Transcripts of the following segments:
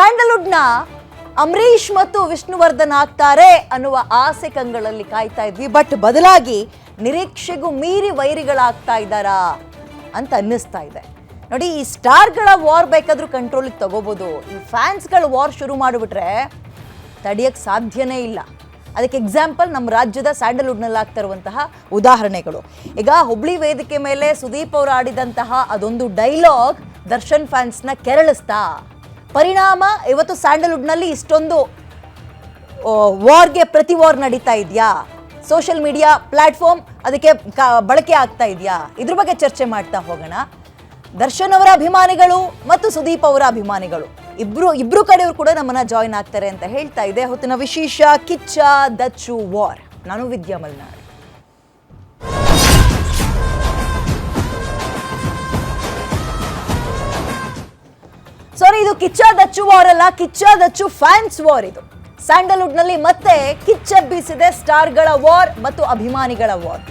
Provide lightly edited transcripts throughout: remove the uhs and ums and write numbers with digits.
ಸ್ಯಾಂಡಲ್ವುಡ್ನ ಅಂಬರೀಷ್ ಮತ್ತು ವಿಷ್ಣುವರ್ಧನ್ ಆಗ್ತಾರೆ ಅನ್ನುವ ಆಸೆ ಕಂಗಳಲ್ಲಿ ಕಾಯ್ತಾ ಇದ್ವಿ. ಬಟ್ ಬದಲಾಗಿ ನಿರೀಕ್ಷೆಗೂ ಮೀರಿ ವೈರಿಗಳಾಗ್ತಾ ಇದ್ದಾರಾ ಅಂತ ಅನ್ನಿಸ್ತಾ ಇದೆ. ನೋಡಿ, ಈ ಸ್ಟಾರ್ಗಳ ವಾರ್ ಬೇಕಾದ್ರೂ ಕಂಟ್ರೋಲಿಗೆ ತಗೋಬಹುದು. ಈ ಫ್ಯಾನ್ಸ್ಗಳ ವಾರ್ ಶುರು ಮಾಡಿಬಿಟ್ರೆ ತಡೆಯಕ್ಕೆ ಸಾಧ್ಯನೇ ಇಲ್ಲ. ಅದಕ್ಕೆ ಎಕ್ಸಾಂಪಲ್ ನಮ್ಮ ರಾಜ್ಯದ ಸ್ಯಾಂಡಲ್ವುಡ್ನಲ್ಲಿ ಆಗ್ತಾ ಇರುವಂತಹ ಉದಾಹರಣೆಗಳು. ಈಗ ಹುಬ್ಳಿ ವೇದಿಕೆ ಮೇಲೆ ಸುದೀಪ್ ಅವರು ಆಡಿದಂತಹ ಅದೊಂದು ಡೈಲಾಗ್ ದರ್ಶನ್ ಫ್ಯಾನ್ಸ್ನ ಕೆರಳಿಸ್ತಾ. ಪರಿಣಾಮ ಇವತ್ತು ಸ್ಯಾಂಡಲ್ವುಡ್ನಲ್ಲಿ ಇಷ್ಟೊಂದು ವಾರ್ಗೆ ಪ್ರತಿ ವಾರ್ ನಡೀತಾ ಇದೆಯಾ? ಸೋಷಿಯಲ್ ಮೀಡಿಯಾ ಪ್ಲಾಟ್ಫಾರ್ಮ್ ಅದಕ್ಕೆ ಬಳಕೆ ಆಗ್ತಾ ಇದೆಯಾ? ಇದ್ರ ಬಗ್ಗೆ ಚರ್ಚೆ ಮಾಡ್ತಾ ಹೋಗೋಣ. ದರ್ಶನ್ ಅವರ ಅಭಿಮಾನಿಗಳು ಮತ್ತು ಸುದೀಪ್ ಅವರ ಅಭಿಮಾನಿಗಳು ಇಬ್ರು ಕಡೆಯವರು ಕೂಡ ನಮ್ಮನ್ನ ಜಾಯಿನ್ ಆಗ್ತಾರೆ ಅಂತ ಹೇಳ್ತಾ ಇದೆ ಹೊತ್ತಿನ ವಿಶೇಷ ಕಿಚ್ಚ ದಚ್ಚು ವಾರ್. ನಾನು ವಿದ್ಯಾ ಮಲ್ನಾಡ್. ಸಾರಿ, ಇದು ಕಿಚ್ಚ ದಚ್ಚು ವಾರ್ ಅಲ್ಲ, ಕಿಚ್ಚ ದಚ್ಚು ಫ್ಯಾನ್ಸ್ ವಾರ್. ಇದು ಸ್ಯಾಂಡಲ್ವುಡ್ ನಲ್ಲಿ ಮತ್ತೆ ಕಿಚ್ಚೆಬ್ಬಿಸಿದೆ ಸ್ಟಾರ್ಗಳ ವಾರ್ ಮತ್ತು ಅಭಿಮಾನಿಗಳ ವಾರ್.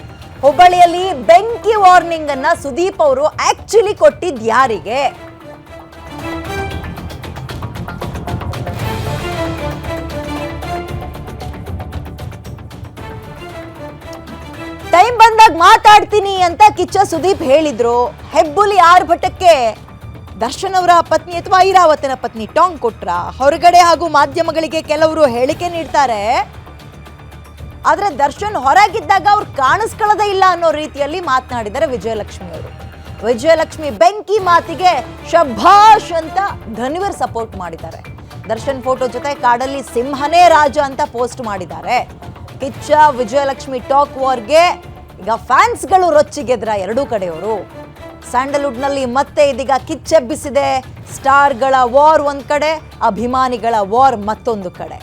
ಹುಬ್ಬಳ್ಳಿಯಲ್ಲಿ ಬೆಂಕಿ ವಾರ್ನಿಂಗ್ ಅನ್ನ ಸುದೀಪ್ ಅವರು ಆಕ್ಚುಲಿ ಕೊಟ್ಟಿದ್ ಯಾರಿಗೆ? ಟೈಮ್ ಬಂದಾಗ ಮಾತಾಡ್ತೀನಿ ಅಂತ ಕಿಚ್ಚ ಸುದೀಪ್ ಹೇಳಿದ್ರು. ಹೆಬ್ಬುಲಿ ಆರ್ಭಟಕ್ಕೆ ದರ್ಶನ್ ಅವರ ಪತ್ನಿ ಅಥವಾ ಐರಾವತನ ಪತ್ನಿ ಟಾಂಗ್ ಕೊಟ್ರ. ಹೊರಗಡೆ ಹಾಗೂ ಮಾಧ್ಯಮಗಳಿಗೆ ಕೆಲವರು ಹೇಳಿಕೆ ನೀಡ್ತಾರೆ, ಆದ್ರೆ ದರ್ಶನ್ ಹೊರಗಿದ್ದಾಗ ಅವ್ರು ಕಾಣಿಸ್ಕೊಳ್ಳೋದೇ ಇಲ್ಲ ಅನ್ನೋ ರೀತಿಯಲ್ಲಿ ಮಾತನಾಡಿದ್ದಾರೆ ವಿಜಯಲಕ್ಷ್ಮಿ ಅವರು. ವಿಜಯಲಕ್ಷ್ಮಿ ಬೆಂಕಿ ಮಾತಿಗೆ ಶಭಾಷ್ ಅಂತ ಧನ್ವೀರ್ ಸಪೋರ್ಟ್ ಮಾಡಿದ್ದಾರೆ. ದರ್ಶನ್ ಫೋಟೋ ಜೊತೆ ಕಾಡಲ್ಲಿ ಸಿಂಹನೇ ರಾಜ ಅಂತ ಪೋಸ್ಟ್ ಮಾಡಿದ್ದಾರೆ. ಕಿಚ್ಚ ವಿಜಯಲಕ್ಷ್ಮಿ ಟಾಕ್ ವಾರ್ಗೆ ಈಗ ಫ್ಯಾನ್ಸ್ಗಳು ರೊಚ್ಚಿಗೆದ್ರ ಎರಡೂ ಕಡೆಯವರು. ಸ್ಯಾಂಡಲ್ವುಡ್ನಲ್ಲಿ ಮತ್ತೆ ಇದೀಗ ಕಿಚ್ಚೆಬ್ಬಿಸಿದೆ ಸ್ಟಾರ್ಗಳ ವಾರ್ ಒಂದ್ ಕಡೆ, ಅಭಿಮಾನಿಗಳ ವಾರ್ ಮತ್ತೊಂದು ಕಡೆ.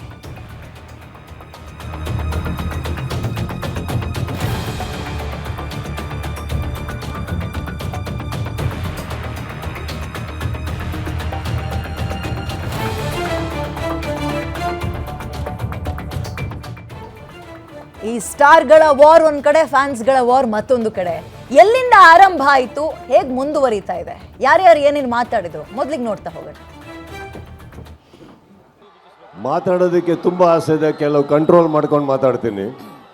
ಈ ಸ್ಟಾರ್ಗಳ ವಾರ್ ಒಂದ್ ಕಡೆ, ಫ್ಯಾನ್ಸ್ಗಳ ವಾರ್ ಮತ್ತೊಂದು ಕಡೆ. ಎಲ್ಲಿಂದ ಆರಂಭ ಆಯಿತು, ಹೇಗೆ ಮುಂದುವರಿತಾ ಇದೆ, ಯಾರ್ಯಾರು ಏನೇನು ಮಾತಾಡಿದ್ರು ಮೊದಲಿಗೆ ನೋಡ್ತಾ ಹೋಗೋಣ. ಮಾತಾಡೋದಕ್ಕೆ ತುಂಬ ಆಸೆ ಇದೆ, ಕೆಲವು ಕಂಟ್ರೋಲ್ ಮಾಡ್ಕೊಂಡು ಮಾತಾಡ್ತೀನಿ.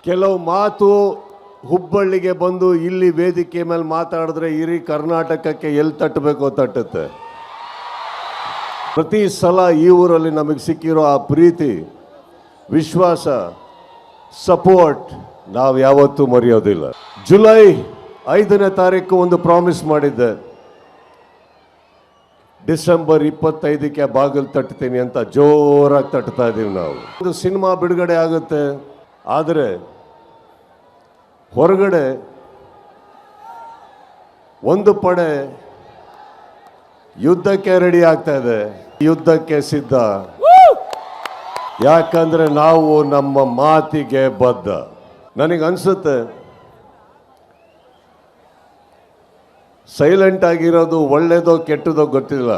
ಕೆಲವು ಮಾತು ಹುಬ್ಬಳ್ಳಿಗೆ ಬಂದು ಇಲ್ಲಿ ವೇದಿಕೆ ಮೇಲೆ ಮಾತಾಡಿದ್ರೆ ಇಡೀ ಕರ್ನಾಟಕಕ್ಕೆ ಎಲ್ಲಿ ತಟ್ಟಬೇಕೋ ತಟ್ಟುತ್ತೆ. ಪ್ರತಿ ಸಲ ಈ ಊರಲ್ಲಿ ನಮಗೆ ಸಿಕ್ಕಿರೋ ಆ ಪ್ರೀತಿ, ವಿಶ್ವಾಸ, ಸಪೋರ್ಟ್ ನಾವು ಯಾವತ್ತೂ ಮರೆಯೋದಿಲ್ಲ. ಜುಲೈ 5ನೇ ತಾರೀಕು ಒಂದು ಪ್ರಾಮಿಸ್ ಮಾಡಿದ್ದೆ, ಡಿಸೆಂಬರ್ 25ಕ್ಕೆ ಬಾಗಿಲು ತಟ್ತೀನಿ ಅಂತ ಜೋರಾಗಿ ತಟ್ತಾ ಇದ್ದೀವಿ ನಾವು. ಒಂದು ಸಿನಿಮಾ ಬಿಡುಗಡೆ ಆಗುತ್ತೆ, ಆದರೆ ಹೊರಗಡೆ ಒಂದು ಪಡೆ ಯುದ್ಧಕ್ಕೆ ರೆಡಿ ಆಗ್ತಾ ಇದೆ, ಯುದ್ಧಕ್ಕೆ ಸಿದ್ಧ. ಯಾಕಂದ್ರೆ ನಾವು ನಮ್ಮ ಮಾತಿಗೆ ಬದ್ಧ. ನನಗನ್ಸುತ್ತೆ ಸೈಲೆಂಟ್ ಆಗಿರೋದು ಒಳ್ಳೇದೋ ಕೆಟ್ಟದೋ ಗೊತ್ತಿಲ್ಲ.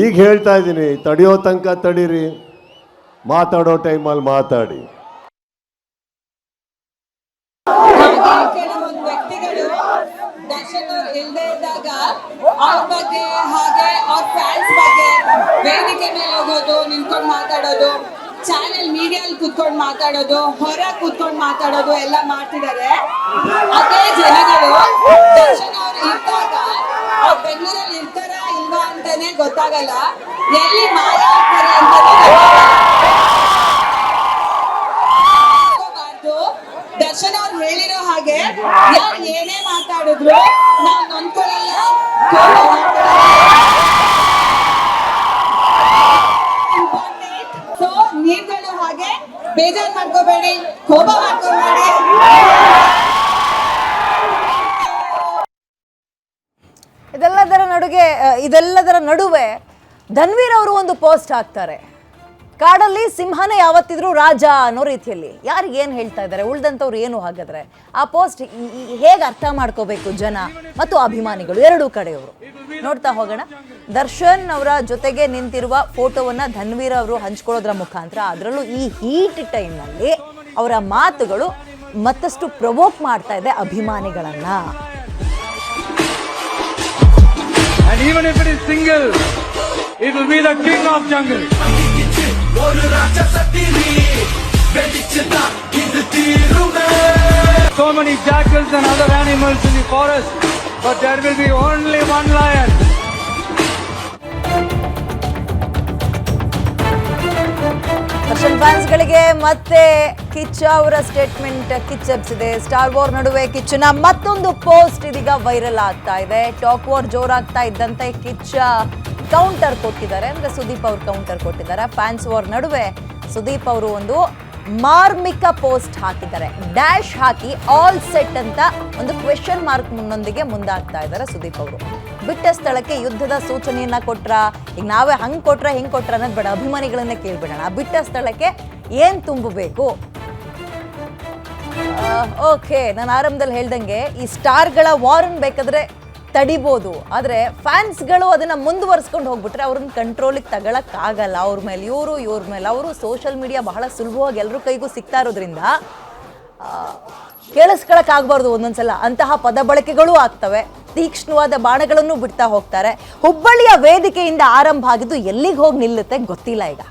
ಈಗ ಹೇಳ್ತಾ ಇದ್ದೀನಿ, ತಡೆಯೋ ತನಕ ತಡೀರಿ, ಮಾತಾಡೋ ಟೈಮಲ್ಲಿ ಮಾತಾಡಿ. ಕೆಲವೊಂದು ವ್ಯಕ್ತಿಗಳು ದರ್ಶನ್ ಅವ್ರು ಇಲ್ಲದೆ ಇದ್ದಾಗ ಅವ್ರ ಬಗ್ಗೆ ಹಾಗೆ ಅವ್ರ ಫ್ಯಾನ್ಸ್ ಬಗ್ಗೆ ವೇದಿಕೆ ಮೇಲೆ ಹೋಗೋದು, ನಿಂತ್ಕೊಂಡು ಮಾತಾಡೋದು, ಚಾನೆಲ್ ಮೀಡಿಯಲ್ಲಿ ಕೂತ್ಕೊಂಡು ಮಾತಾಡೋದು, ಹೊರ ಕೂತ್ಕೊಂಡು ಮಾತಾಡೋದು ಎಲ್ಲ ಮಾಡ್ತಿದ್ದಾರೆ. ಅದೇ ಜನಗಳು ದರ್ಶನ್ ಅವ್ರು ಇದ್ದಾಗ ಅವ್ರು ಬೆಂಗಳೂರಲ್ಲಿ ಇರ್ತಾರ ಇಲ್ವಾ ಅಂತಾನೆ ಗೊತ್ತಾಗಲ್ಲ, ಎಲ್ಲಿ ಮಾಯ ಆಗ್ತಾರೆ ಅಂತಾನೆ ದರ್ಶನ್ ಅವ್ರು ಹೇಳಿರೋ ಹಾಗೆ ಯಾರು ಏನೇ ಮಾತಾಡಿದ್ರು ನಾವು ನೊಂದ್ಕೊಳ್ಳಲ್ಲ. ಸೊ ನೀವುಗಳು ಹಾಗೆ ಬೇಜಾರು ಮಾಡ್ಕೋಬೇಡಿ, ಕೋಪ ಮಾಡ್ಕೋಬೇಡಿ. ಇದೆಲ್ಲದರ ನಡುವೆ ಧನ್ವೀರ್ ಅವರು ಒಂದು ಪೋಸ್ಟ್ ಹಾಕ್ತಾರೆ. ಕಾಡಲ್ಲಿ ಸಿಂಹನೇ ಯಾವತ್ತಿದ್ರು ರಾಜ ಅನ್ನೋ ರೀತಿಯಲ್ಲಿ. ಯಾರಿಗೆ ಏನು ಹೇಳ್ತಾ ಇದ್ದಾರೆ, ಉಳ್ದಂಥವ್ರು ಏನು? ಹಾಗಾದ್ರೆ ಆ ಪೋಸ್ಟ್ ಹೇಗೆ ಅರ್ಥ ಮಾಡ್ಕೋಬೇಕು ಜನ ಮತ್ತು ಅಭಿಮಾನಿಗಳು ಎರಡೂ ಕಡೆಯವರು? ನೋಡ್ತಾ ಹೋಗೋಣ. ದರ್ಶನ್ ಅವರ ಜೊತೆಗೆ ನಿಂತಿರುವ ಫೋಟೋವನ್ನ ಧನ್ವೀರ್ ಅವರು ಹಂಚ್ಕೊಳ್ಳೋದ್ರ ಮುಖಾಂತರ, ಅದರಲ್ಲೂ ಈ ಹೀಟ್ ಟೈಮ್ನಲ್ಲಿ ಅವರ ಮಾತುಗಳು ಮತ್ತಷ್ಟು ಪ್ರವೋಕ್ ಮಾಡ್ತಾ ಇದೆ ಅಭಿಮಾನಿಗಳನ್ನ. And even if it is single, It will be the king of jungle. So many jackals and other animals in the forest, but there will be only one lion. Darshan ಫ್ಯಾನ್ಸ್ಗಳಿಗೆ ಮತ್ತೆ ಕಿಚ್ಚ ಅವರ statement ಕಿಚ್ಚೆಬ್ಸಿದೆ. Star war ನಡುವೆ ಕಿಚ್ಚನ ಮತ್ತೊಂದು post ಇದೀಗ viral ಆಗ್ತಾ ಇದೆ. Talk war ಜೋರಾಗ್ತಾ ಇದ್ದಂತೆ Kichcha counter ಕೊಟ್ಟಿದ್ದಾರೆ, ಅಂದ್ರೆ ಸುದೀಪ್ ಅವರು ಕೌಂಟರ್ ಕೊಟ್ಟಿದ್ದಾರೆ. ಫ್ಯಾನ್ಸ್ ವಾರ್ ನಡುವೆ ಸುದೀಪ್ ಅವರು ಒಂದು ಮಾರ್ಮಿಕ ಪೋಸ್ಟ್ ಹಾಕಿದ್ದಾರೆ. ಡ್ಯಾಶ್ ಹಾಕಿ ಆಲ್ ಸೆಟ್ ಅಂತ ಒಂದು ಕ್ವೆಶ್ಚನ್ ಮಾರ್ಕ್ ನೊಂದಿಗೆ ಮುಂದಾಗ್ತಾ ಇದ್ದಾರೆ ಸುದೀಪ್ ಅವರು. ಬಿಟ್ಟ ಸ್ಥಳಕ್ಕೆ ಯುದ್ಧದ ಸೂಚನೆಯನ್ನ ಕೊಟ್ರ, ಈಗ ನಾವೇ ಹಂಗ್ ಕೊಟ್ರ ಹಿಂಗ್ ಕೊಟ್ರ ಅನ್ನೋದು ಬೇಡ, ಅಭಿಮಾನಿಗಳನ್ನೇ ಕೇಳ್ಬಿಡೋಣ. ಬಿಟ್ಟ ಸ್ಥಳಕ್ಕೆ ಏನ್ ತುಂಬಬೇಕು? ಓಕೆ, ನಾನು ಆರಂಭದಲ್ಲಿ ಹೇಳ್ದಂಗೆ ಈ ಸ್ಟಾರ್ಗಳ ವಾರನ್ ಬೇಕಾದ್ರೆ ತಡಿಬೋದು, ಆದರೆ ಫ್ಯಾನ್ಸ್ಗಳು ಅದನ್ನು ಮುಂದುವರ್ಸ್ಕೊಂಡು ಹೋಗ್ಬಿಟ್ರೆ ಅವ್ರನ್ನ ಕಂಟ್ರೋಲಿಗೆ ತಗೊಳಕ್ಕಾಗಲ್ಲ. ಅವ್ರ ಮೇಲೆ ಇವರು, ಇವ್ರ ಮೇಲೆ ಅವರು. ಸೋಷಿಯಲ್ ಮೀಡಿಯಾ ಬಹಳ ಸುಲಭವಾಗಿ ಎಲ್ಲರ ಕೈಗೂ ಸಿಗ್ತಾ ಇರೋದ್ರಿಂದ ಕೇಳಿಸ್ಕೊಳಕ್ಕಾಗಬಾರ್ದು ಒಂದೊಂದ್ಸಲ. ಅಂತಹ ಪದ ಬಳಕೆಗಳೂ ಆಗ್ತವೆ, ತೀಕ್ಷ್ಣವಾದ ಬಾಣಗಳನ್ನು ಬಿಡ್ತಾ ಹೋಗ್ತಾರೆ. ಹುಬ್ಬಳ್ಳಿಯ ವೇದಿಕೆಯಿಂದ ಆರಂಭ ಆಗಿದ್ದು ಎಲ್ಲಿಗೆ ಹೋಗಿ ನಿಲ್ಲುತ್ತೆ ಗೊತ್ತಿಲ್ಲ ಈಗ.